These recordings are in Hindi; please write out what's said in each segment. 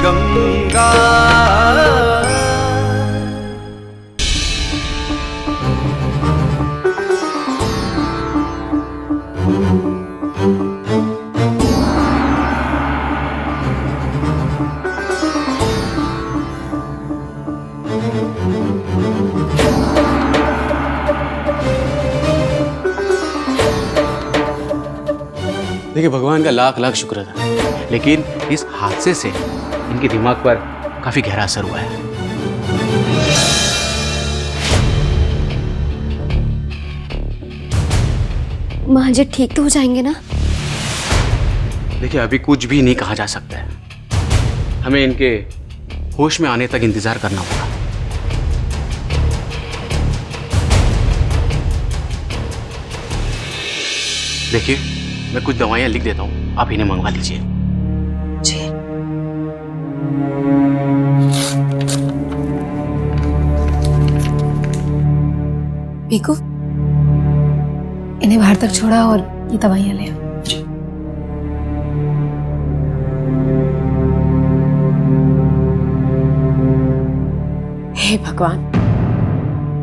गंगा। देखिए, भगवान का लाख लाख शुक्र था, लेकिन इस हादसे से इनके दिमाग पर काफी गहरा असर हुआ है। माँ जी ठीक तो हो जाएंगे ना? देखिए, अभी कुछ भी नहीं कहा जा सकता है। हमें इनके होश में आने तक इंतजार करना होगा। देखिए, मैं कुछ दवाइयां लिख देता हूँ, आप इन्हें मंगवा लीजिए। जी। पीकू, इन्हें बाहर तक छोड़ा और ये दवाइयां ले आओ। हे भगवान,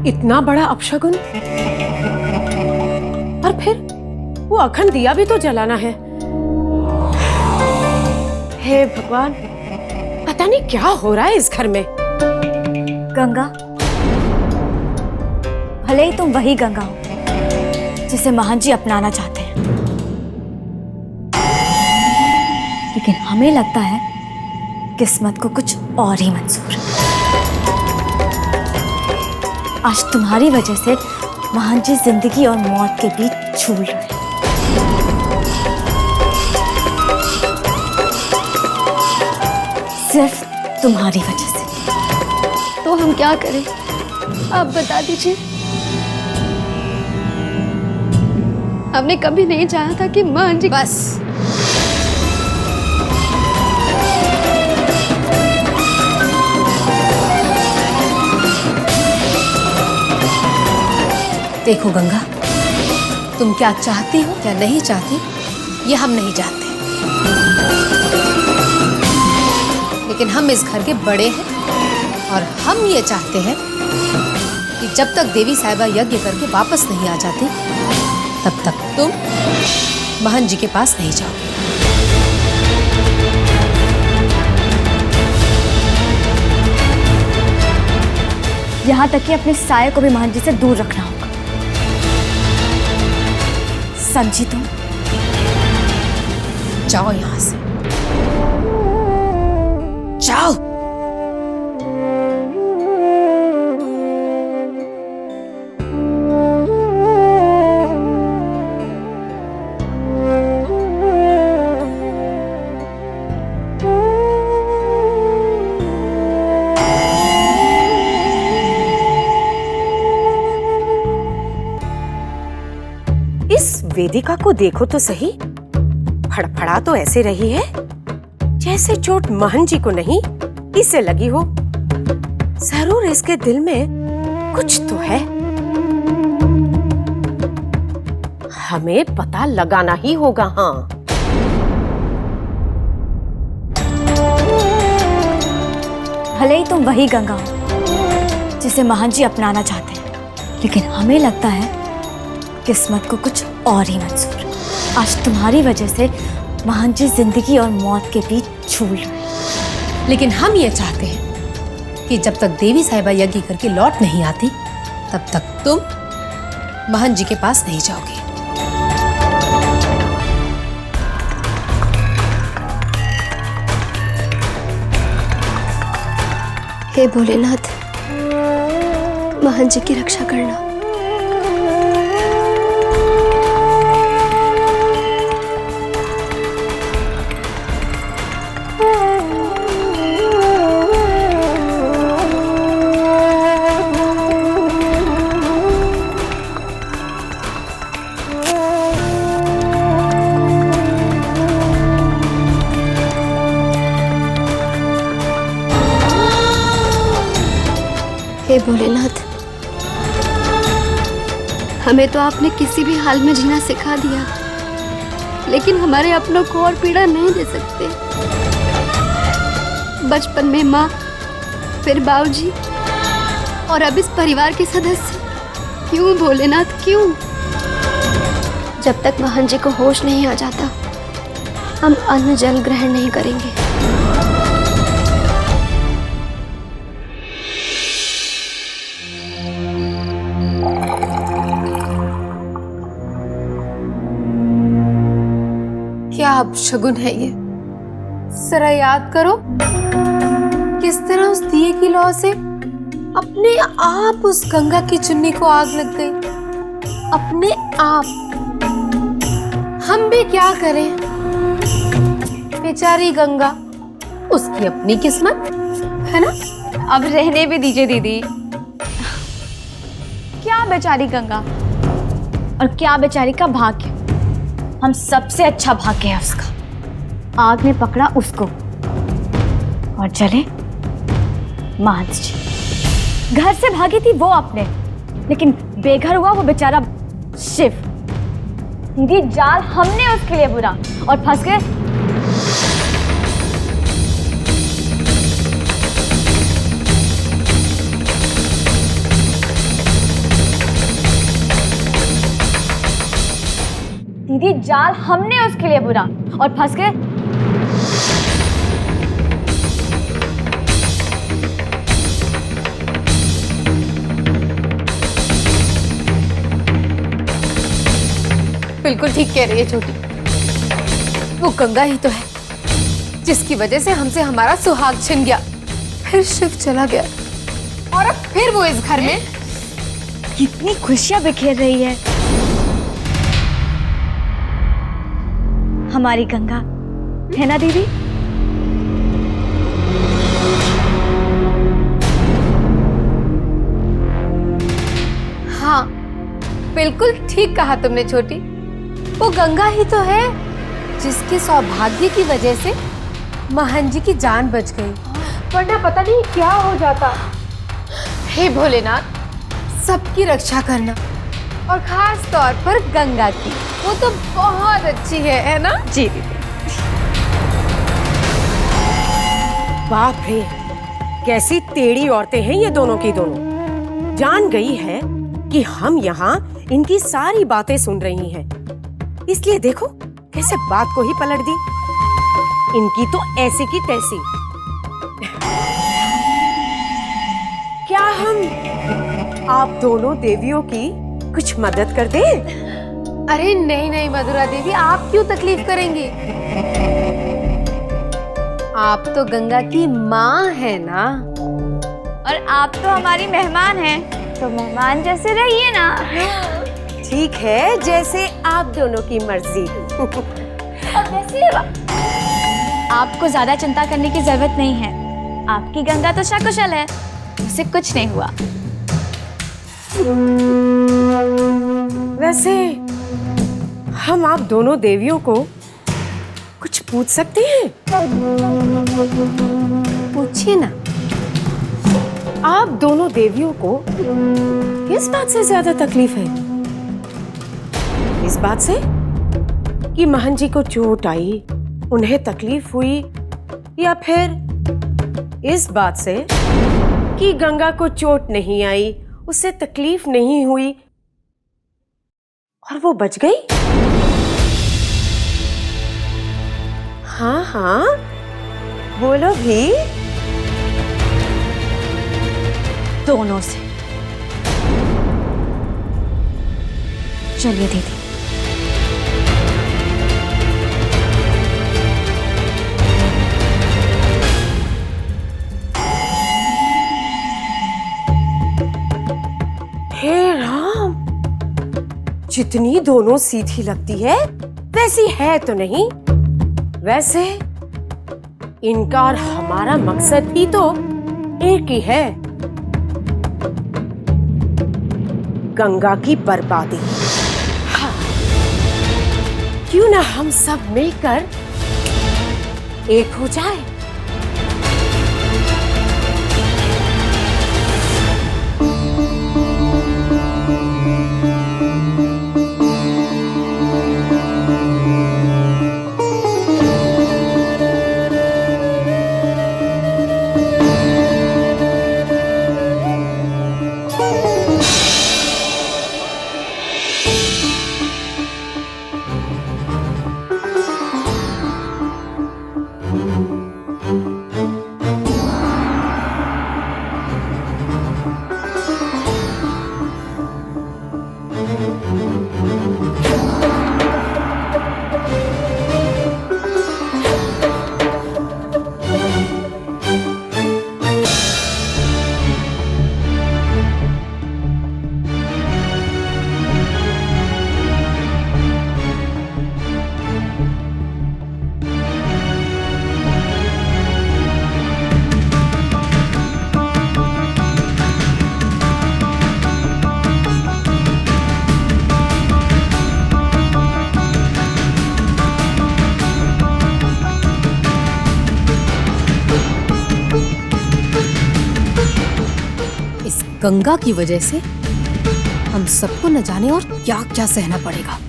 इतना बड़ा अपशगुन! और फिर वो अखंड दिया भी तो जलाना है। हे भगवान, पता नहीं क्या हो रहा है इस घर में। गंगा, भले ही तुम वही गंगा हो जिसे महान जी अपनाना चाहते हैं, लेकिन हमें लगता है किस्मत को कुछ और ही मंजूर है। आज तुम्हारी वजह से महान जी जिंदगी और मौत के बीच झूल रहे हैं। सिर्फ तुम्हारी वजह से। तो हम क्या करें, आप बता दीजिए। हमने कभी नहीं चाहा था कि महान जी। बस, देखो गंगा, तुम क्या चाहती हो क्या नहीं चाहती ये हम नहीं जानते, लेकिन हम इस घर के बड़े हैं और हम ये चाहते हैं कि जब तक देवी साहिबा यज्ञ करके वापस नहीं आ जाती तब तक तुम महन जी के पास नहीं जाओ। यहाँ तक कि अपने साये को भी महान जी से दूर रखना होगा। समझी तुम? जाओ यहां से, जाओ। इस वेदिका को देखो तो सही, फड़फड़ा तो ऐसे रही है जैसे चोट महन जी को नहीं इसे लगी हो। जरूर इसके दिल में कुछ तो है, हमें पता लगाना ही होगा। हाँ, भले ही तुम वही गंगा हो जिसे महान जी अपनाना चाहते हैं, लेकिन हमें लगता है किस्मत को कुछ और ही मंजूर है। आज तुम्हारी वजह से महान जी जिंदगी और मौत के बीच झूल रहे हैं। लेकिन हम ये चाहते हैं कि जब तक देवी साहिबा यज्ञ करके लौट नहीं आती तब तक तुम महन जी के पास नहीं जाओगे। हे भोलेनाथ, महान जी की रक्षा करना। हे भोलेनाथ, हमें तो आपने किसी भी हाल में जीना सिखा दिया, लेकिन हमारे अपनों को और पीड़ा नहीं दे सकते। बचपन में माँ, फिर बाबूजी और अब इस परिवार के सदस्य। क्यों भोलेनाथ क्यों? जब तक महन जी को होश नहीं आ जाता हम अन्न जल ग्रहण नहीं करेंगे। क्या अपशगुन है ये? जरा याद करो किस तरह उस दिए की लौ से अपने आप उस गंगा की चुन्नी को आग लग गई। अपने आप। हम भी क्या करें? बेचारी गंगा, उसकी अपनी किस्मत है ना। अब रहने भी दीजिए दीदी। क्या बेचारी गंगा और क्या बेचारी का भाग्य। हम सबसे अच्छा भाग्य है उसका। आग ने पकड़ा उसको और जले महंत जी। घर से भागी थी वो अपने, लेकिन बेघर हुआ वो बेचारा शिव। दीदी जाल हमने उसके लिए बुरा और फंस गए। दीदी जाल हमने उसके लिए बुरा और फंस गए। बिल्कुल ठीक कह रही है छोटी। वो गंगा ही तो है जिसकी वजह से हमसे हमारा सुहाग छिन गया, फिर शिव चला गया और अब फिर वो इस घर में कितनी खुशियां बिखेर रही है हमारी गंगा, है ना दीदी? हाँ, बिल्कुल ठीक कहा तुमने छोटी। वो गंगा ही तो है जिसके सौभाग्य की वजह से महन जी की जान बच गई, वरना पता नहीं क्या हो जाता। हे भोलेनाथ, सबकी रक्षा करना और खास तौर पर गंगा की। वो तो बहुत अच्छी है ना? जी दीदी। बाप रे, कैसी टेढ़ी औरतें हैं ये दोनों की दोनों। जान गई है कि हम यहाँ इनकी सारी बातें सुन रही हैं, इसलिए देखो कैसे बात को ही पलट दी। इनकी तो ऐसी की तैसी। क्या हम आप दोनों देवियों की कुछ मदद कर दें? अरे नहीं नहीं मधुरा देवी, आप क्यों तकलीफ करेंगी? आप तो गंगा की माँ है ना। और आप तो हमारी मेहमान हैं, तो मेहमान जैसे रहिए ना। ठीक है, जैसे आप दोनों की मर्जी। और वैसे आपको ज्यादा चिंता करने की जरूरत नहीं है। आपकी गंगा तो सकुशल है, उसे कुछ नहीं हुआ। वैसे हम आप दोनों देवियों को कुछ पूछ सकते हैं? पूछिए ना। आप दोनों देवियों को किस बात से ज्यादा तकलीफ है? इस बात से कि महन जी को चोट आई, उन्हें तकलीफ हुई, या फिर इस बात से कि गंगा को चोट नहीं आई, उससे तकलीफ नहीं हुई और वो बच गई? हाँ हाँ, बोलो भी। दोनों से। चलिए दीदी। हे राम, जितनी दोनों सीधी लगती है वैसी है तो नहीं। वैसे इनका और हमारा मकसद भी तो एक ही है, गंगा की बर्बादी। हाँ, क्यों ना हम सब मिलकर एक हो जाए। गंगा की वजह से हम सबको न जाने और क्या क्या सहना पड़ेगा।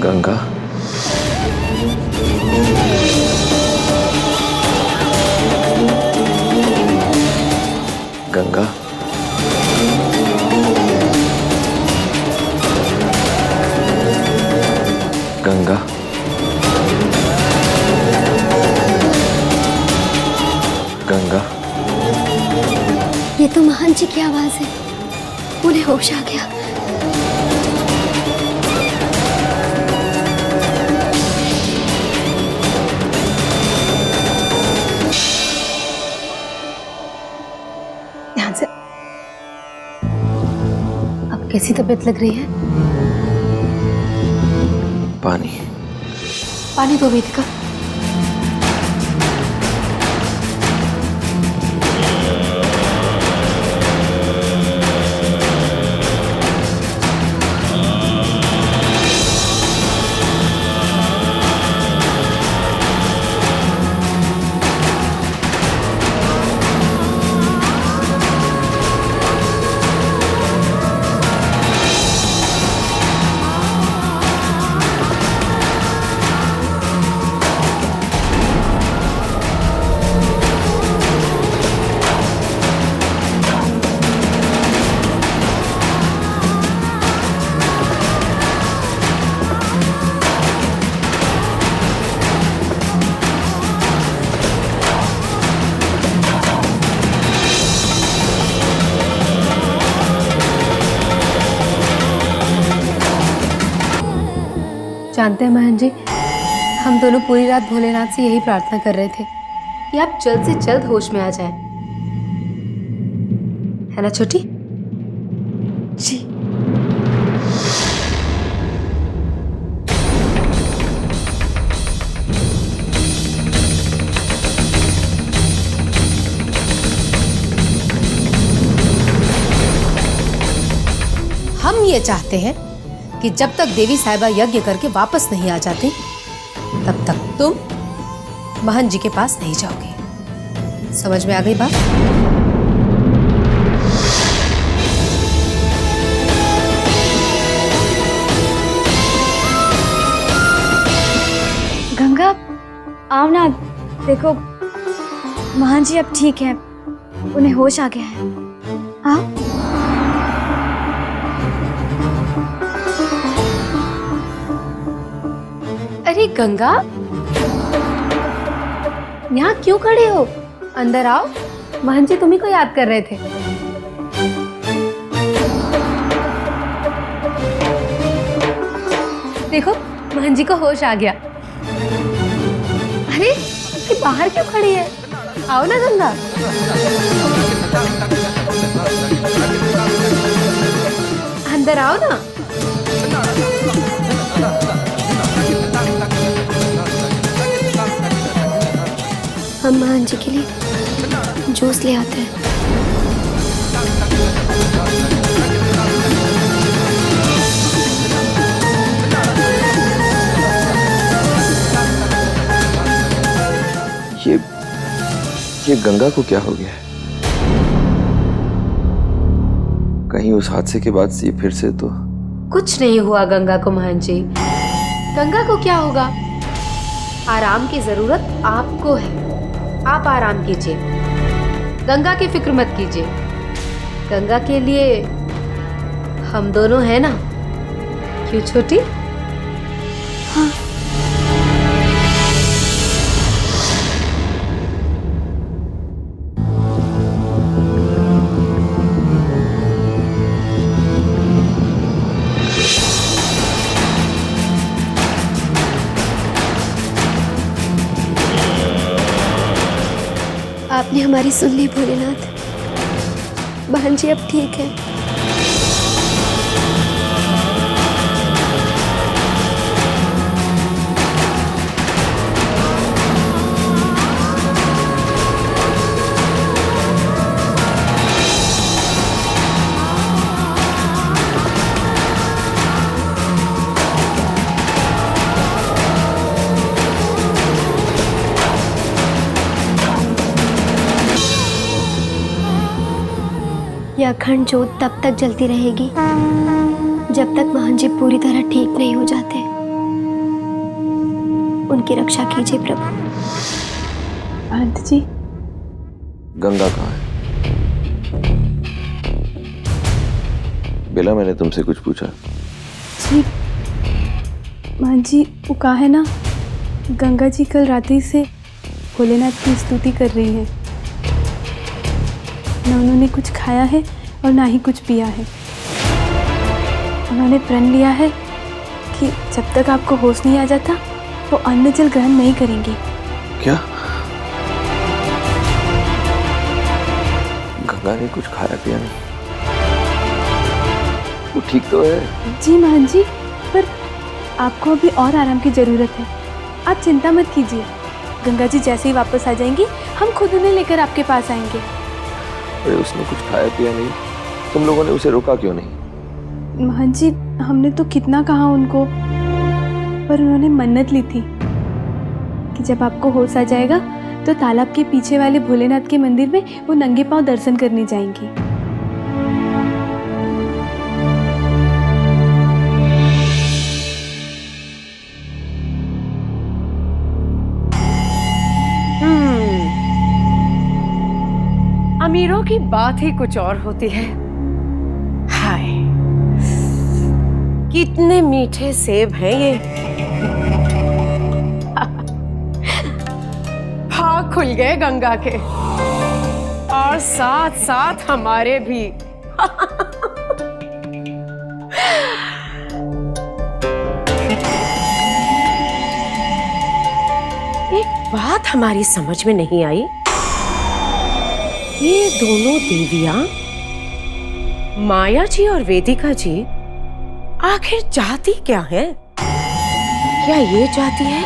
गंगा, गंगा, गंगा, गंगा। ये तो महान जी की आवाज है। उन्हें होश आ गया। ध्यान से। अब कैसी तबीयत लग रही है? पानी। पानी दो वेदिका। जानते हैं महन जी, हम दोनों पूरी रात भोलेनाथ से यही प्रार्थना कर रहे थे कि आप जल्द से जल्द होश में आ जाएं। है ना छोटी? जी। हम ये चाहते हैं कि जब तक देवी साहिबा यज्ञ करके वापस नहीं आ जाती, तब तक तुम महन जी के पास नहीं जाओगे। समझ में आ गई बात? गंगा, आओ ना। देखो, महान जी अब ठीक है, उन्हें होश आ गया है। आओ। अरे गंगा, यहाँ क्यों खड़े हो? अंदर आओ। महन जी तुम्ही को याद कर रहे थे। देखो, महन जी को होश आ गया। अरे ये बाहर क्यों खड़ी है? आओ ना गंगा। अंदर आओ ना। हम महन जी के लिए जूस ले आते हैं। ये गंगा को क्या हो गया है? कहीं उस हादसे के बाद से फिर से तो कुछ नहीं हुआ गंगा को महन जी। गंगा को क्या होगा? आराम की जरूरत आपको है। आप आराम कीजिए, गंगा की फिक्र मत कीजिए। गंगा के लिए हम दोनों हैं ना? क्यों छोटी? हाँ। आपने हमारी सुन ली भोलेनाथ। बहन जी अब ठीक है। यह अखंड ज्योत तब तक जलती रहेगी जब तक महान जी पूरी तरह ठीक नहीं हो जाते। उनकी रक्षा कीजिए प्रभु। महंत जी, गंगा कहाँ है? बेला, मैंने तुमसे कुछ पूछा? जी महंत जी, वो कहा है ना, गंगा जी कल रात्रि से भोलेनाथ की स्तुति कर रही हैं। न उन्होंने कुछ खाया है और ना ही कुछ पिया है। उन्होंने प्रण लिया है कि जब तक आपको होश नहीं आ जाता वो अन्न जल ग्रहण नहीं करेंगी। क्या? गंगा ने कुछ खाया पिया नहीं? वो ठीक तो है? जी महंत जी, पर आपको अभी और आराम की जरूरत है। आप चिंता मत कीजिए, गंगा जी जैसे ही वापस आ जाएंगी हम खुद उन्हें लेकर आपके पास आएंगे। अरे उसने कुछ खाया पिया नहीं, तुम लोगों ने उसे रोका क्यों नहीं? महंत जी, हमने तो कितना कहा उनको, पर उन्होंने मन्नत ली थी कि जब आपको होश आ जाएगा तो तालाब के पीछे वाले भोलेनाथ के मंदिर में वो नंगे पांव दर्शन करने जाएंगी। अमीरों की बात ही कुछ और होती है। हाय, कितने मीठे सेब हैं ये। भाग खुल गए गंगा के और साथ साथ हमारे भी। एक बात हमारी समझ में नहीं आई, ये दोनों देवियां माया जी और वेदिका जी आखिर चाहती क्या है? क्या ये चाहती है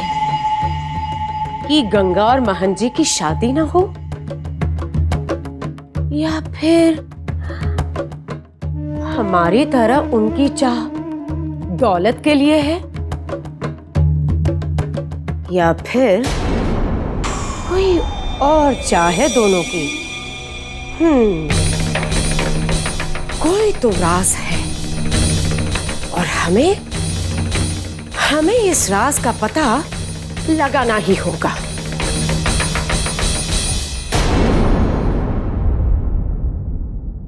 कि गंगा और महन जी की शादी ना हो, या फिर हमारी तरह उनकी चाह दौलत के लिए है, या फिर कोई और चाह है दोनों की? कोई तो राज है और हमें इस राज का पता लगाना ही होगा।